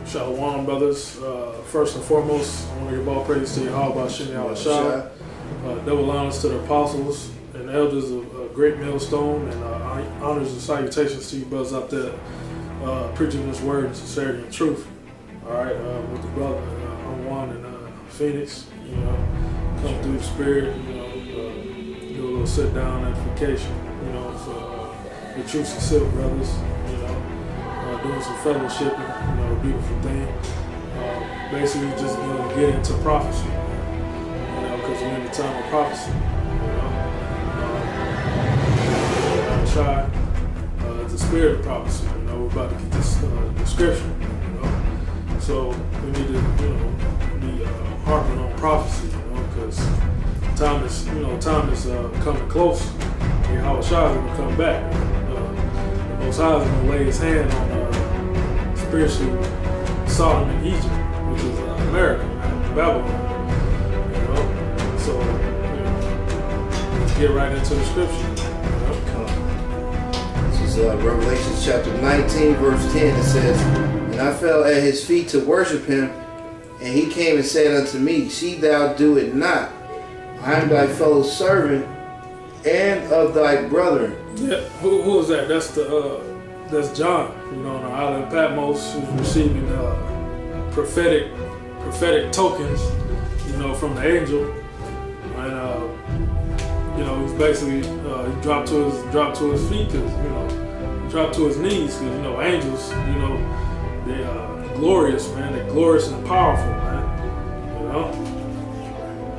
Shalom, brothers. First and foremost, I want to give all praise to Yahweh Shem Yahushua. Double honors to the apostles and elders of Greatmillstone, and honors and salutations to you brothers out there preaching this word in sincerity and truth. All right, with the brother Juan and Phoenix, come through the spirit, do a little sit down edification, for the Truth and Silk brothers, doing some fellowshipping, a beautiful thing. Basically, just get into prophecy, because we're in the time of prophecy. The spirit of prophecy. We're about to get this description. So we need to, be harping on prophecy, because time is coming close. Yahweh Shai is going to come back. The Most High is going to lay His hand on spiritually Sodom and Egypt, which is America, Babylon. So let's get right into the scripture. This is Revelation chapter 19, verse 10. It says, "And I fell at his feet to worship him, and he came and said unto me, See thou do it not. I am thy fellow servant and of thy brethren." Yeah, who is that? That's John. On the island of Patmos, who's receiving prophetic tokens, from the angel, and he's basically he dropped to his feet, because he dropped to his knees, because angels, they glorious, man. They're glorious and powerful, man.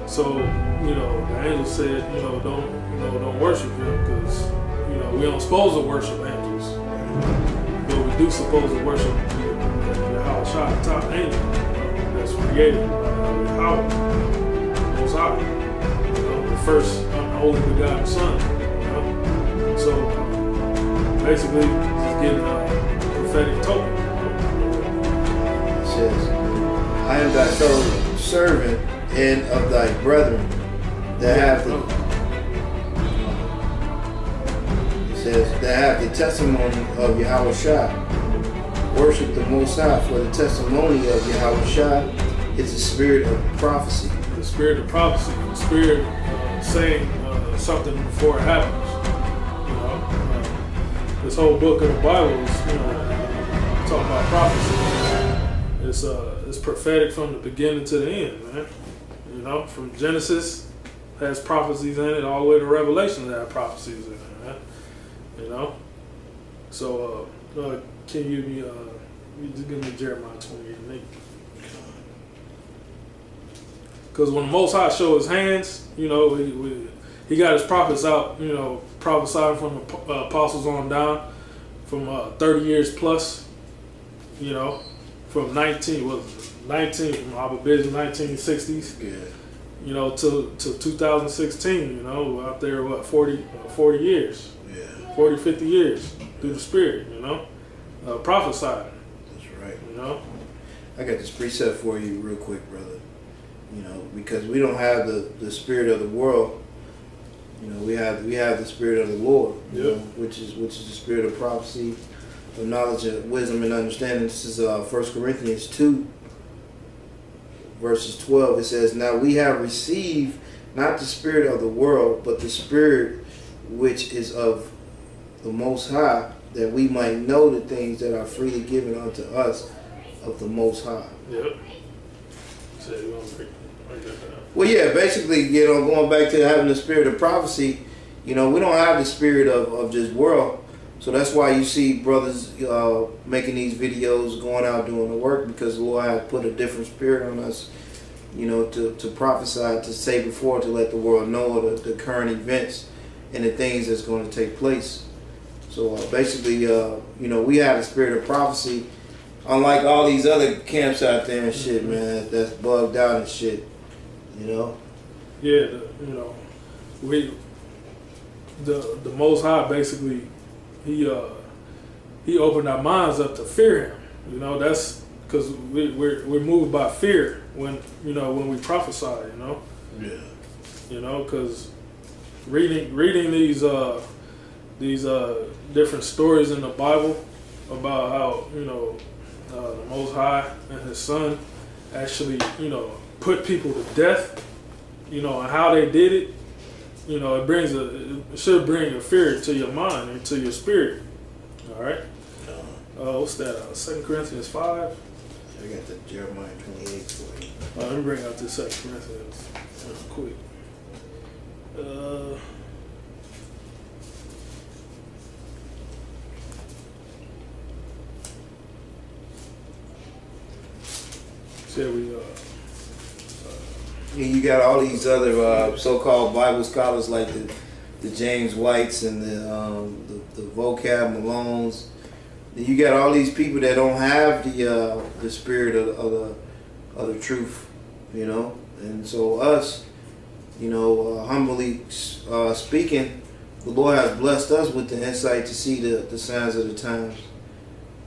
So the angel said, don't worship him, because we don't supposed to worship angels, but we do supposed to worship the house shot, the top angel that's created by Yahweh, Most High, the first only begotten Son. So basically, just getting a prophetic token. It says, "I am thy fellow servant and of thy brethren that have the." It says, "that have the testimony of Yahweh Shai. Worship the Most High, for the testimony of Yahweh Shai is the spirit of prophecy." The spirit of prophecy, the spirit saying something before it happens. This whole book of the Bible is, talking about prophecy. It's prophetic from the beginning to the end, man. From Genesis has prophecies in it, all the way to Revelation that have prophecies in it, man. So can you just give me Jeremiah 28:8? Because when the Most High showed His hands, He got His prophets out, prophesying from the apostles on down, from 30 years plus, from 1960s, to 2016, out there, 40 years, 40, 50 years through the Spirit, prophesying. That's right. I got this precept for you real quick, brother. Because we don't have the spirit of the world. We have the spirit of the Lord, which is the spirit of prophecy, of knowledge, and wisdom, and understanding. This is 1 Corinthians 2, verses 12. It says, "Now we have received not the spirit of the world, but the Spirit which is of the Most High, that we might know the things that are freely given unto us of the Most High." Yep. Well, yeah, basically, going back to having the spirit of prophecy, we don't have the spirit of just world. So that's why you see brothers making these videos, going out doing the work, because the Lord has put a different spirit on us, to prophesy, to say before, to let the world know the current events and the things that's going to take place. So basically, we have the spirit of prophecy, unlike all these other camps out there and shit, man, that's bugged out and shit. Yeah, the Most High basically, He opened our minds up to fear Him. That's because we're moved by fear when we prophesy. Because reading these different stories in the Bible about how the Most High and His Son actually, put people to death, and how they did it, it should bring a fear to your mind and to your spirit. All right. What's that? 2 Corinthians 5. I got the Jeremiah 28 for you. Let me bring out this 2 Corinthians real quick. You got all these other so-called Bible scholars like the James Whites and the vocab Malones. You got all these people that don't have the spirit of the truth, And so us, humbly speaking, the Lord has blessed us with the insight to see the signs of the times.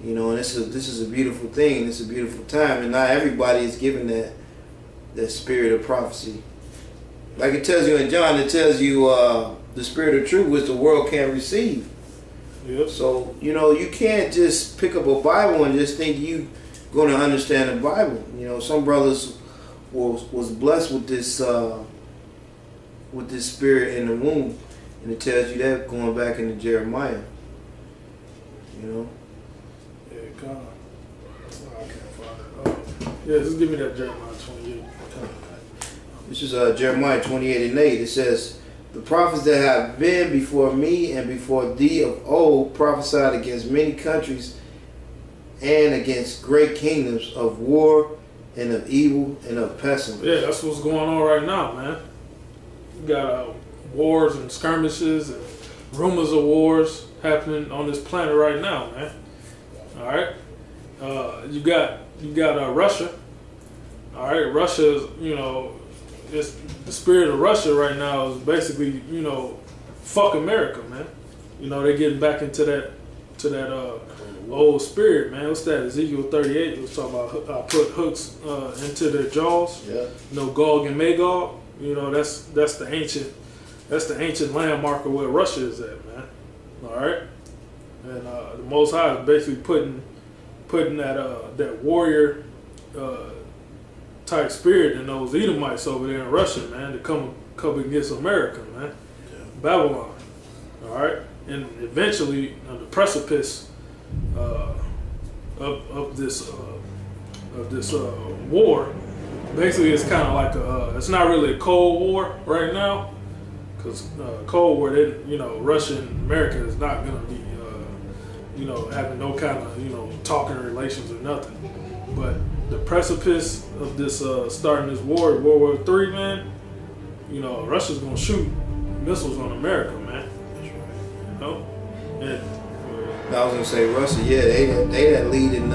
And this is a beautiful thing. It's a beautiful time, and not everybody is given that spirit of prophecy. Like it tells you in John, it tells you the spirit of truth, which the world can't receive. Yep. So you can't just pick up a Bible and just think you going to understand the Bible. Some brothers was blessed with this spirit in the womb, and it tells you that going back into Jeremiah. Yeah, God. I can't find it. Just give me that Jeremiah 28. This is Jeremiah 28:8. It says, "The prophets that have been before me and before thee of old prophesied against many countries and against great kingdoms of war and of evil and of pestilence." Yeah, that's what's going on right now, man. You got wars and skirmishes and rumors of wars happening on this planet right now, man. All right. You got Russia. All right, Russia is, it's the spirit of Russia right now is basically, fuck America, man. They're getting back into that old spirit, man. What's that? Ezekiel 38 was talking about I put hooks into their jaws. Yeah. Gog and Magog. That's the ancient landmark of where Russia is at, man. All right, and the Most High is basically putting that warrior type spirit in those Edomites over there in Russia, man, to come against America, man. Yeah. Babylon. All right, and eventually on the precipice of this war. Basically, it's kind of like it's not really a Cold War right now, because Cold War, Russia and America is not going to be, having no kind of, talking relations or nothing. But the precipice of this starting this war, World War III, man, Russia's going to shoot missiles on America, man. That's right. And I was going to say Russia, yeah, they that leading,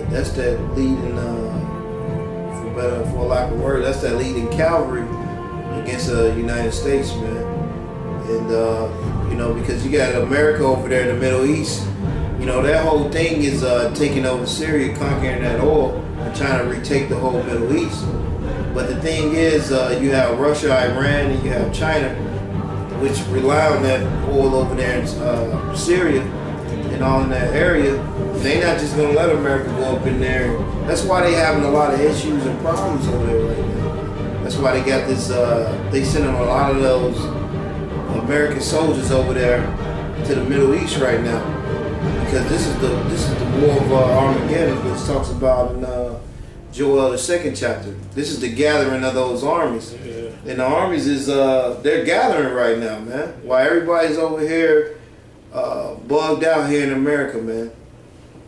that's that leading, for lack of a word, that's that leading cavalry against the United States, man. And because you got America over there in the Middle East, that whole thing is taking over Syria, conquering that oil, and trying to retake the whole Middle East. But the thing is, you have Russia, Iran, and you have China, which rely on that oil over there in Syria and all in that area. They're not just going to let America go up in there. That's why they having a lot of issues and problems over there right now. That's why they got this, they sending a lot of those American soldiers over there to the Middle East right now. Because this is the war of Armageddon, which talks about in Joel the 2nd chapter. This is the gathering of those armies. yeah. And the armies is, they're gathering right now, man. While everybody's over here bugged out here in America, man.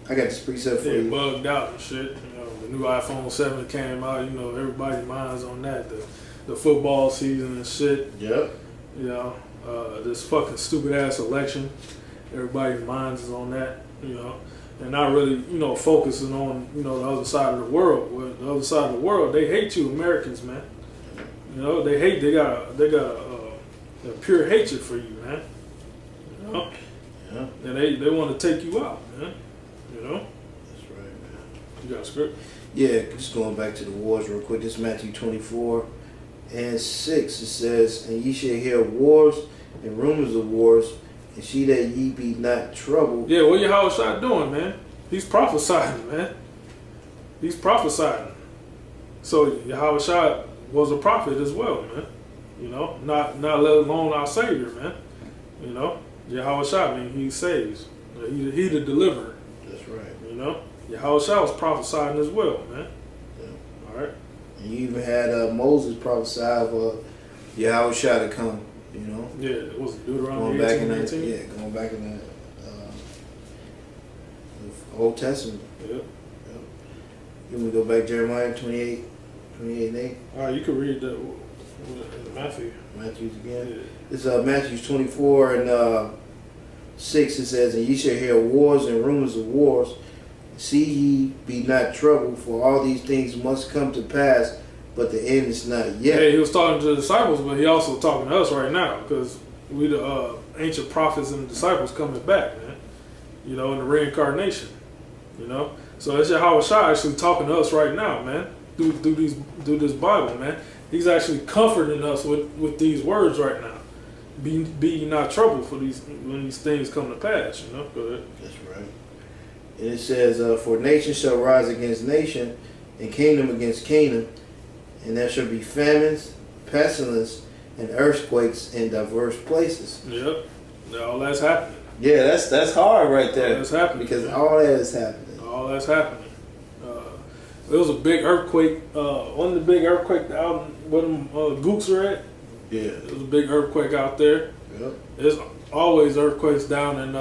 I got this precept for you. Bugged out and shit. The new iPhone 7 came out. Everybody's minds on that. The football season and shit. Yep. This fucking stupid ass election. Everybody's minds is on that. And not really, focusing on the other side of the world. Well, the other side of the world, they hate you Americans, man. They hate. They got a pure hatred for you, man. Yeah. And they want to take you out, man. That's right, man. You got a script? Yeah, just going back to the wars real quick. This is Matthew 24:6. It says, "And ye shall hear of wars and rumors of wars, and see that ye be not troubled." Yeah, what Yahweh Shai doing, man? He's prophesying, man. He's prophesying. So Yahushua was a prophet as well, man. You know, not let alone our Savior, man. You know, Yahushua, I mean, he saves. He the deliverer. That's right. You know, Yahushua was prophesying as well, man. Yeah. All right. And you even had Moses prophesy of Yahushua to come. You know. Yeah, it was Deuteronomy going back 18, in that, 19. yeah, going back in that the Old Testament. Yeah. Can we go back Jeremiah 28 and 8? All right, you can read that in Matthew. Matthews again. Yeah. It's Matthew 24 and 6. It says, "And ye shall hear wars and rumors of wars. See ye be not troubled, for all these things must come to pass, but the end is not yet." Hey, he was talking to the disciples, but he also talking to us right now, because we the ancient prophets and the disciples coming back, man. You know, in the reincarnation. You know, so it's Yahushua actually talking to us right now, man. Through this Bible, man. He's actually comforting us with these words right now. Be ye not troubled for when these things come to pass. You know, go ahead. That's right. And it says, "For nation shall rise against nation, and kingdom against kingdom, and there shall be famines, pestilence, and earthquakes in diverse places." Yep, all that's happening. Yeah, that's hard right there. All that's happening because man. all that is happening. All that's happening. It was a big earthquake. One of the big earthquake out where them gooks are at. Yeah, it was a big earthquake out there. Yep. There's always earthquakes down in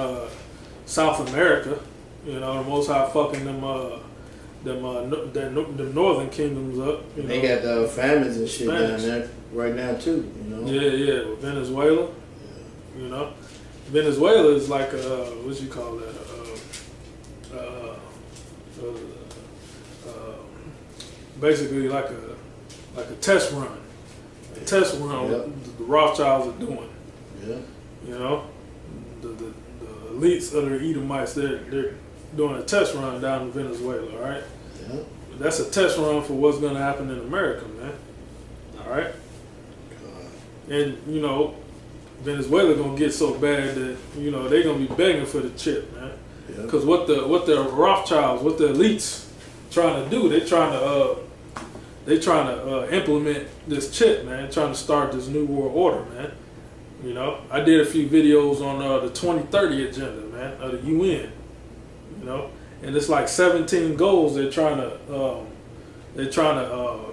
South America. You know, the Most High fucking them northern kingdoms up. You they know. got the famines and shit down there right now too. You know. Yeah. Venezuela. Yeah. You know, Venezuela is like what you call that? Basically like a test run. A test run what the Rothschilds are doing. Yeah. You know, the elites of the Edomites, they're doing a test run down in Venezuela, all right? Yeah. That's a test run for what's going to happen in America, man. All right? And, you know, Venezuela going to get so bad that, you know, they're going to be begging for the chip, man. Because what the Rothschilds, what the elites trying to do, they're trying to implement this chip, man, trying to start this new world order, man. You know, I did a few videos on the 2030 agenda, man, of the UN. You know, and it's like 17 goals they're trying to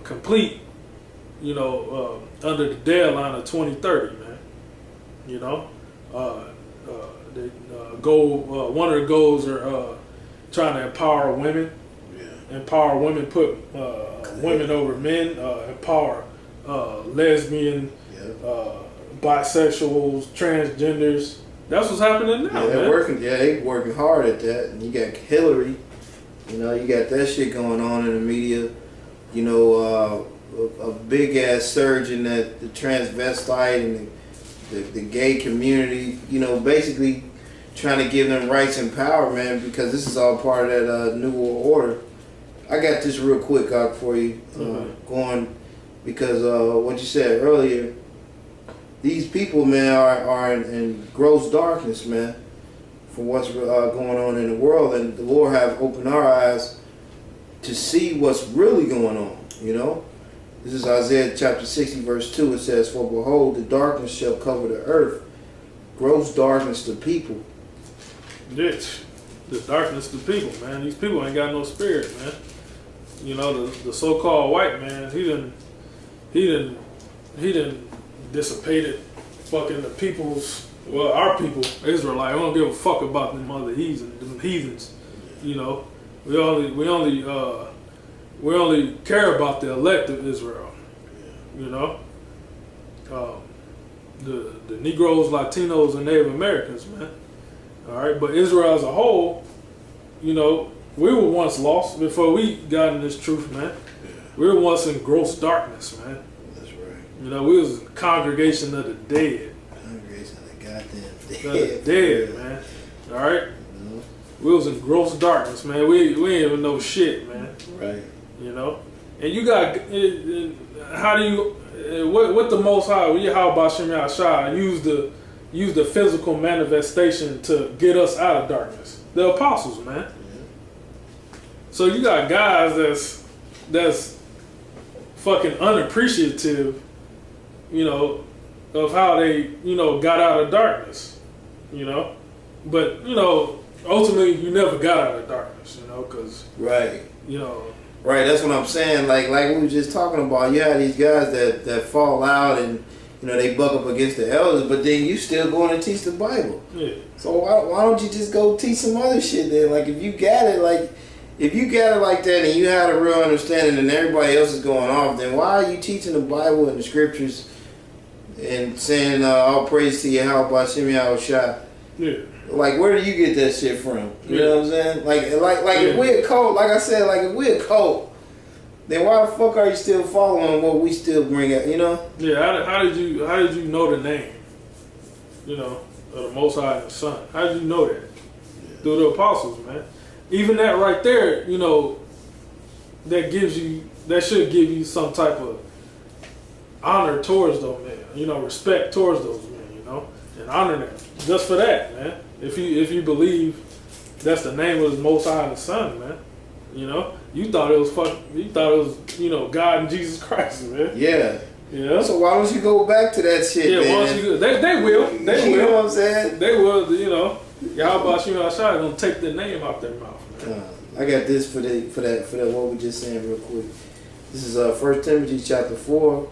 complete. You know, under the deadline of 2030, man. You know, one of the goals are trying to empower women. Empower women, put women over men, empower lesbian, bisexuals, transgenders. That's what's happening now. Yeah, they're man. working. Yeah, they working hard at that. And you got Hillary. You know, you got that shit going on in the media. You know, a big ass surge in the transvestite and the gay community. You know, basically trying to give them rights and power, man, because this is all part of that new world order. I got this real quick for you, going because what you said earlier. These people, man, are in gross darkness, man, for what's going on in the world, and the Lord have opened our eyes to see what's really going on. You know, this is Isaiah chapter 60, verse 2. It says, "For behold, the darkness shall cover the earth, gross darkness to people." Bitch, the darkness to people, man. These people ain't got no spirit, man. You know, the so-called white man, he didn't dissipated fucking the people's, well, our people, Israelite. I don't give a fuck about them other heathens. You know, we only care about the elect of Israel. You know, the Negroes, Latinos, and Native Americans, man. All right, but Israel as a whole, you know, we were once lost before we got in this truth, man. We were once in gross darkness, man. That's right. You know, we was a congregation of the dead. Congregation of the goddamn dead. Dead, man. All right? Mm-hmm. We was in gross darkness, man. We ain't even know shit, man. Right. You know? And you got, how do you, what the Most High, how about Shem Yahshua, use the physical manifestation to get us out of darkness? The apostles, man. So you got guys that's fucking unappreciative, you know, of how they, you know, got out of darkness, you know. But, you know, ultimately you never got out of darkness, you know, because, right, you know. Right, that's what I'm saying. Like we were just talking about, you have these guys that fall out and, you know, they buck up against the elders, but then you still going to teach the Bible. Yeah. So why don't you just go teach some other shit then? Like if you got it like that and you had a real understanding and everybody else is going off, then why are you teaching the Bible and the scriptures and saying all praise to Yahweh Shai? Yeah. Like where do you get that shit from? You know what I'm saying? Like if we're a cult, like I said, like if we're a cult, then why the fuck are you still following what we still bring up, you know? Yeah, how did you know the name? You know, of the Most High and the Son. How did you know that? Yeah. Through the apostles, man. Even that right there, you know, that should give you some type of honor towards those men, you know, respect towards those men, you know, and honor them. Just for that, man. If you believe that's the name of the Most High and the Son, man. You know, you thought it was you know, God and Jesus Christ, man. Yeah. Yeah. So why don't you go back to that shit? Yeah, man? why don't you go? They will. You know what I'm saying? They will. You know, Yahweh Shai gonna take the name out their mouth, man. I got this for that what we just saying real quick. This is 1 Timothy chapter 4,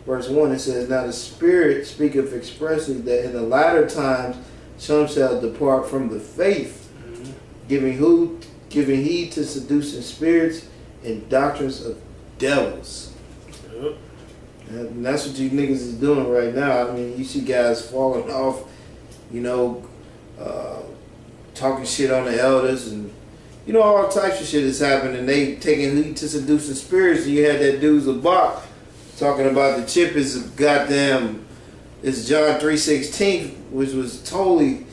verse 1. It says, "Now the Spirit speaketh expressly that in the latter times some shall depart from the faith, giving heed to seducing spirits and doctrines of devils." Yep. And that's what you niggas is doing right now. I mean, you see guys falling off, you know, talking shit on the elders and, you know, all types of shit is happening. They taking heed to seducing spirits. And you had that dude Zabak talking about the chip is goddamn, it's John 3:16, which was totally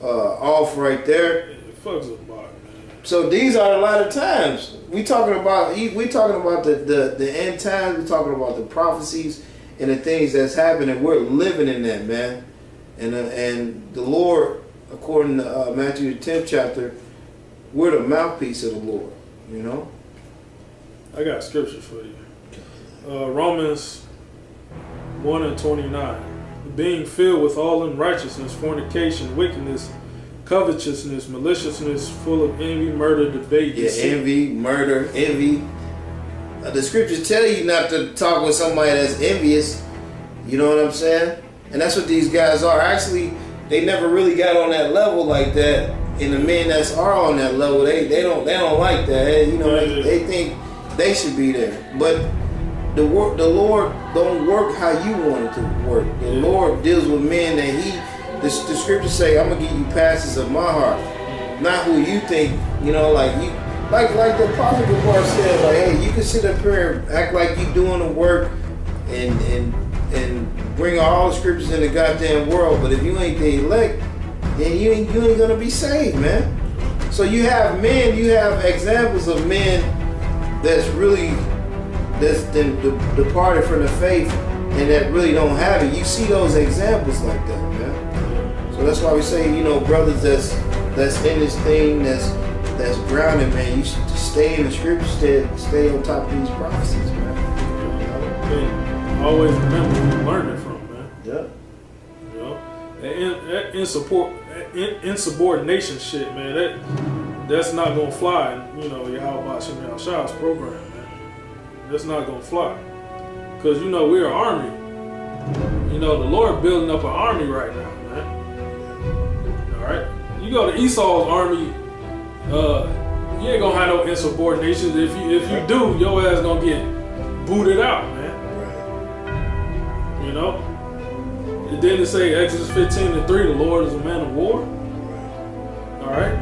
off right there. Yeah, fuck Zabak, man. So these are a lot of times. We talking about the end times. We talking about the prophecies and the things that's happening. We're living in that, man. And the Lord, according to Matthew the 10th chapter, we're the mouthpiece of the Lord. You know. I got scripture for you. Romans 1:29. Being filled with all unrighteousness, fornication, wickedness, covetousness, maliciousness, full of envy, murder, debate, deceit. Envy, murder, envy. The scriptures tell you not to talk with somebody that's envious. You know what I'm saying? And that's what these guys are. Actually, they never really got on that level like that. And the men that are on that level, they don't like that. You know, they think they should be there. But the Lord don't work how you want it to work. The Lord deals with men that the scriptures say, I'm gonna give you passes of my heart, not who you think. You know, like the prophet before said, like, hey, you can sit up here and act like you doing the work and bring all the scriptures in the goddamn world, but if you ain't the elect, then you ain't gonna be saved, man. So you have examples of men that's departed from the faith and that really don't have it. You see those examples like that, man. So that's why we say, you know, brothers that's in this thing, that's grounded, man, you should just stay in the scriptures, stay on top of these prophecies, man. And always remember who you learned it from, man. Yeah. You know, insubordination shit, man. That's not gonna fly. You know, Yahweh Shai's program, man. That's not gonna fly. Cause you know we're an army. You know the Lord building up an army right now, man. All right. You go to Esau's army, you ain't gonna have no insubordination. If you do, your ass gonna get booted out, man. You know. It didn't say Exodus 15:3, the Lord is a man of war. All right.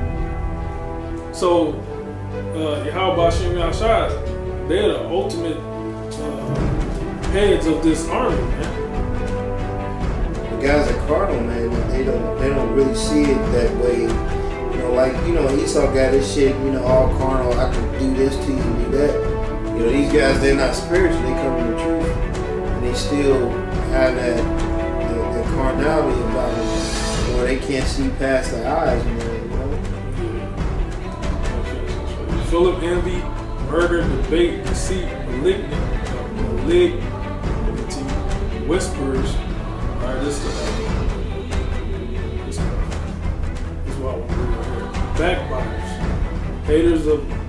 So Yahweh Shai, they're the ultimate heads of this army, man. The guys are carnal, man. They don't really see it that way. You know, like, you know, Esau got this shit, you know, all carnal. I can do this to you and do that. You know, these guys, they're not spiritual. They come from the truth, and they still have that carnality about them, where they can't see past their eyes, man. You know. full of envy, murder, debate, deceit, malignity, whispers. All right, this is what I want to read right here. Backbiters, haters of